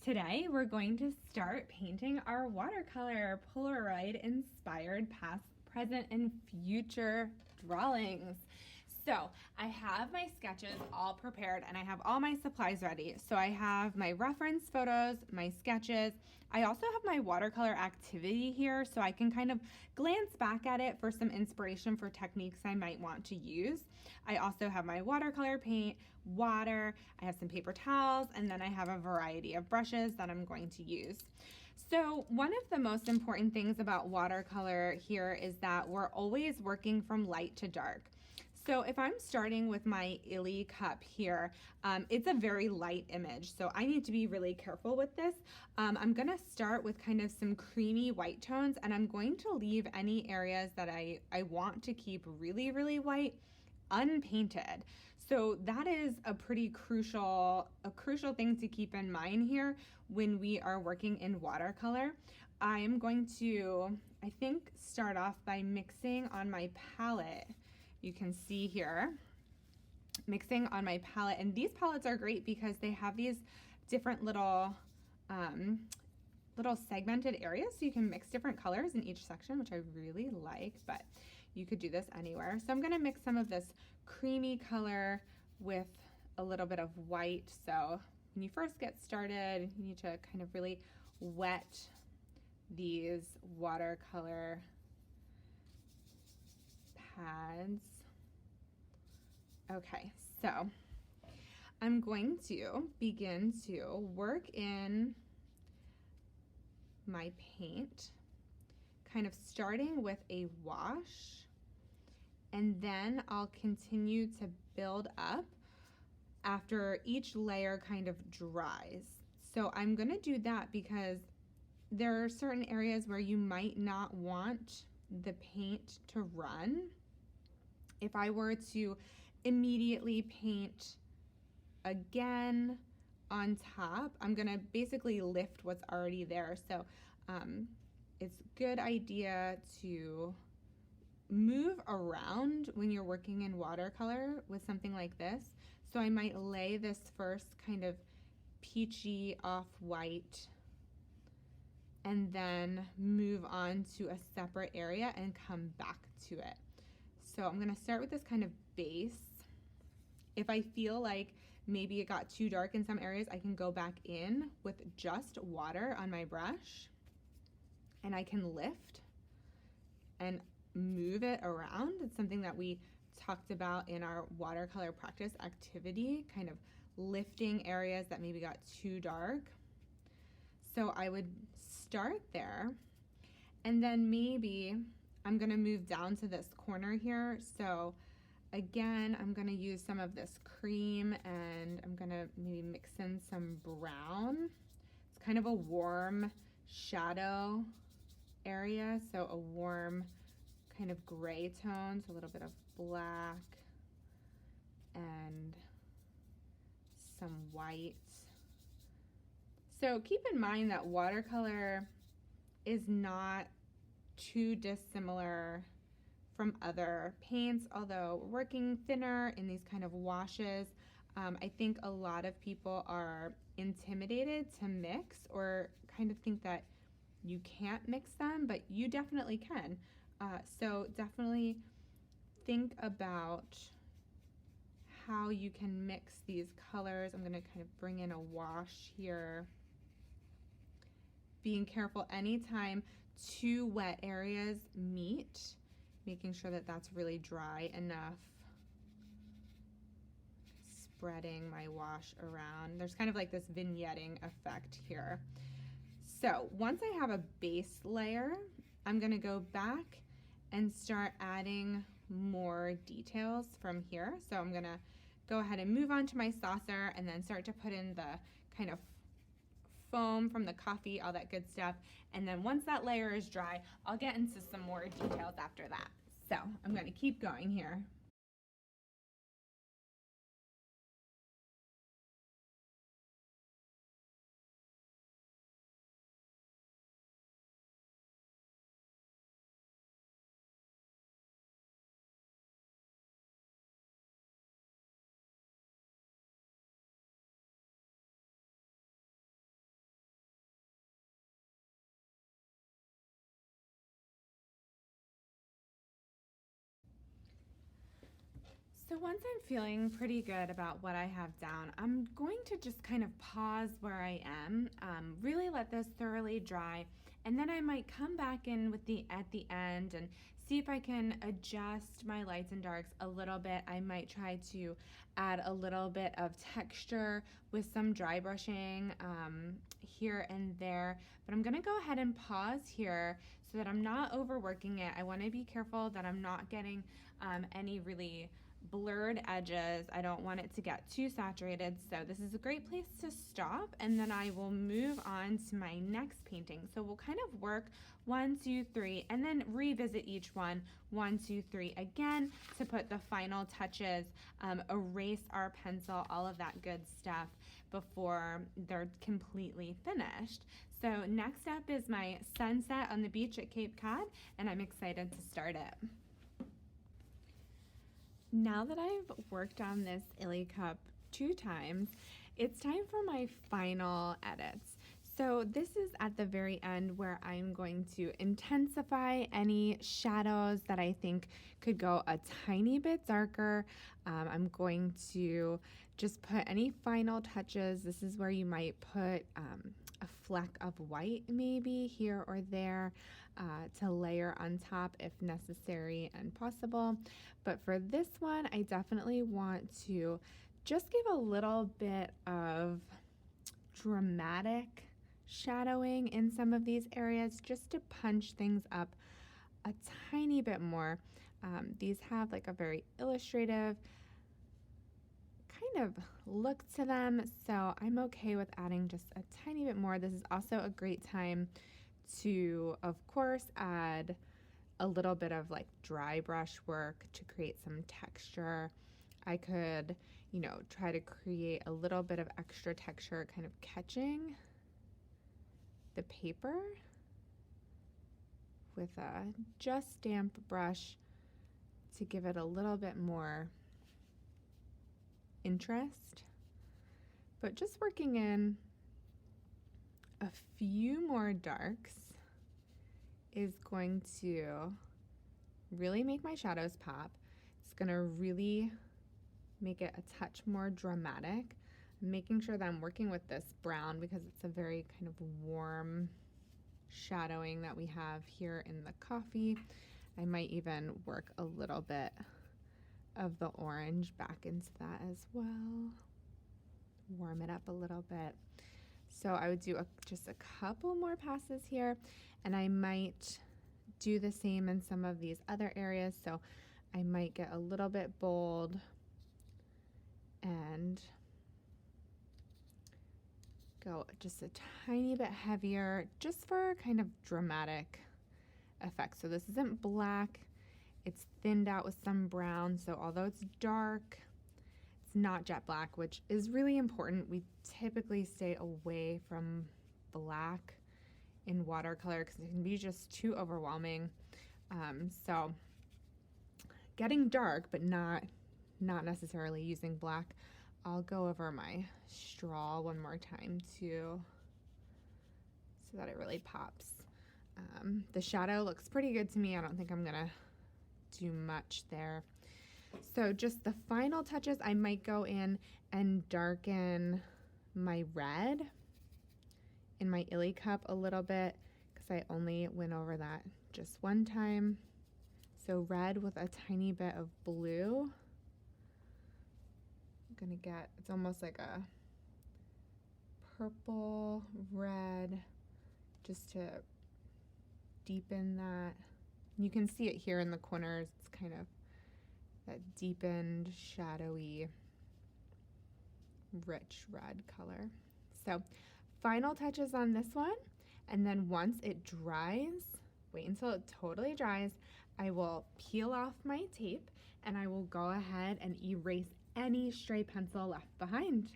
Today we're going to start painting our watercolor Polaroid inspired past, present, and future drawings. So I have my sketches all prepared and I have all my supplies ready. So I have my reference photos, my sketches. I also have my watercolor activity here so I can kind of glance back at it for some inspiration for techniques I might want to use. I also have my watercolor paint, water, I have some paper towels, and then I have a variety of brushes that I'm going to use. So one of the most important things about watercolor here is that we're always working from light to dark. So if I'm starting with my Illy cup here, it's a very light image, so I need to be really careful with this. I'm gonna start with kind of some creamy white tones, and I'm going to leave any areas that I want to keep really, really white unpainted. So that is a pretty crucial thing to keep in mind here when we are working in watercolor. I'm going to, I think, start off by mixing on my palette. You can see here, mixing on my palette, and these palettes are great because they have these different little segmented areas, so you can mix different colors in each section, which I really like, but you could do this anywhere. So I'm gonna mix some of this creamy color with a little bit of white. So when you first get started, you need to kind of really wet these watercolor pads. Okay, so I'm going to begin to work in my paint, kind of starting with a wash, and then I'll continue to build up after each layer kind of dries. So I'm gonna do that because there are certain areas where you might not want the paint to run. If I were to immediately paint again on top, I'm gonna basically lift what's already there. So it's a good idea to move around when you're working in watercolor with something like this. So I might lay this first kind of peachy off-white and then move on to a separate area and come back to it. So I'm gonna start with this kind of base. If I feel like maybe it got too dark in some areas, I can go back in with just water on my brush and I can lift and move it around. It's something that we talked about in our watercolor practice activity, kind of lifting areas that maybe got too dark. So I would start there, and then maybe I'm gonna move down to this corner here. So again, I'm gonna use some of this cream and I'm gonna maybe mix in some brown. It's kind of a warm shadow area, so a warm kind of gray tone, so a little bit of black and some white. So keep in mind that watercolor is not too dissimilar from other paints, although we're working thinner in these kind of washes. I think a lot of people are intimidated to mix or kind of think that you can't mix them, but you definitely can. So definitely think about how you can mix these colors. I'm gonna kind of bring in a wash here. Being careful anytime two wet areas meet, making sure that that's really dry enough. Spreading my wash around. There's kind of like this vignetting effect here. So once I have a base layer, I'm gonna go back and start adding more details from here. So I'm gonna go ahead and move on to my saucer and then start to put in the kind of foam from the coffee, all that good stuff. And then once that layer is dry, I'll get into some more details after that. So I'm gonna keep going here. So once I'm feeling pretty good about what I have down, I'm going to just kind of pause where I am, really let this thoroughly dry, and then I might come back in with at the end and see if I can adjust my lights and darks a little bit. I might try to add a little bit of texture with some dry brushing here and there, but I'm gonna go ahead and pause here so that I'm not overworking it. I wanna be careful that I'm not getting any really blurred edges. I don't want it to get too saturated, so this is a great place to stop, and then I will move on to my next painting. So we'll kind of work 1, 2, 3, and then revisit each one 1, 2, 3 again to put the final touches, erase our pencil, all of that good stuff before they're completely finished. So next up is my sunset on the beach at Cape Cod, and I'm excited to start it. Now that I've worked on this Illy cup 2 times, it's time for my final edits. So this is at the very end where I'm going to intensify any shadows that I think could go a tiny bit darker. I'm going to just put any final touches. This is where you might put a fleck of white maybe here or there to layer on top if necessary and possible. But for this one, I definitely want to just give a little bit of dramatic shadowing in some of these areas just to punch things up a tiny bit more. These have like a very illustrative kind of look to them, so I'm okay with adding just a tiny bit more. This is also a great time to, of course, add a little bit of like dry brush work to create some texture. I could, try to create a little bit of extra texture, kind of catching the paper with a just damp brush to give it a little bit more interest. But just working in a few more darks is going to really make my shadows pop. It's gonna really make it a touch more dramatic. I'm making sure that I'm working with this brown because it's a very kind of warm shadowing that we have here in the coffee. I might even work a little bit of the orange back into that as well. Warm it up a little bit. So I would do just a couple more passes here, and I might do the same in some of these other areas. So I might get a little bit bold and go just a tiny bit heavier just for kind of dramatic effect. So this isn't black, it's thinned out with some brown. So although it's dark, it's not jet black, which is really important. We typically stay away from black in watercolor because it can be just too overwhelming. So getting dark, but not necessarily using black. I'll go over my straw one more time too, so that it really pops. The shadow looks pretty good to me. I don't think I'm gonna do much there. So just the final touches, I might go in and darken my red in my Illy cup a little bit because I only went over that just one time. So red with a tiny bit of blue. I'm gonna get, it's almost like a purple red just to deepen that. You can see it here in the corners. It's kind of that deepened, shadowy, rich red color. So final touches on this one, and then once it dries, wait until it totally dries, I will peel off my tape and I will go ahead and erase any stray pencil left behind.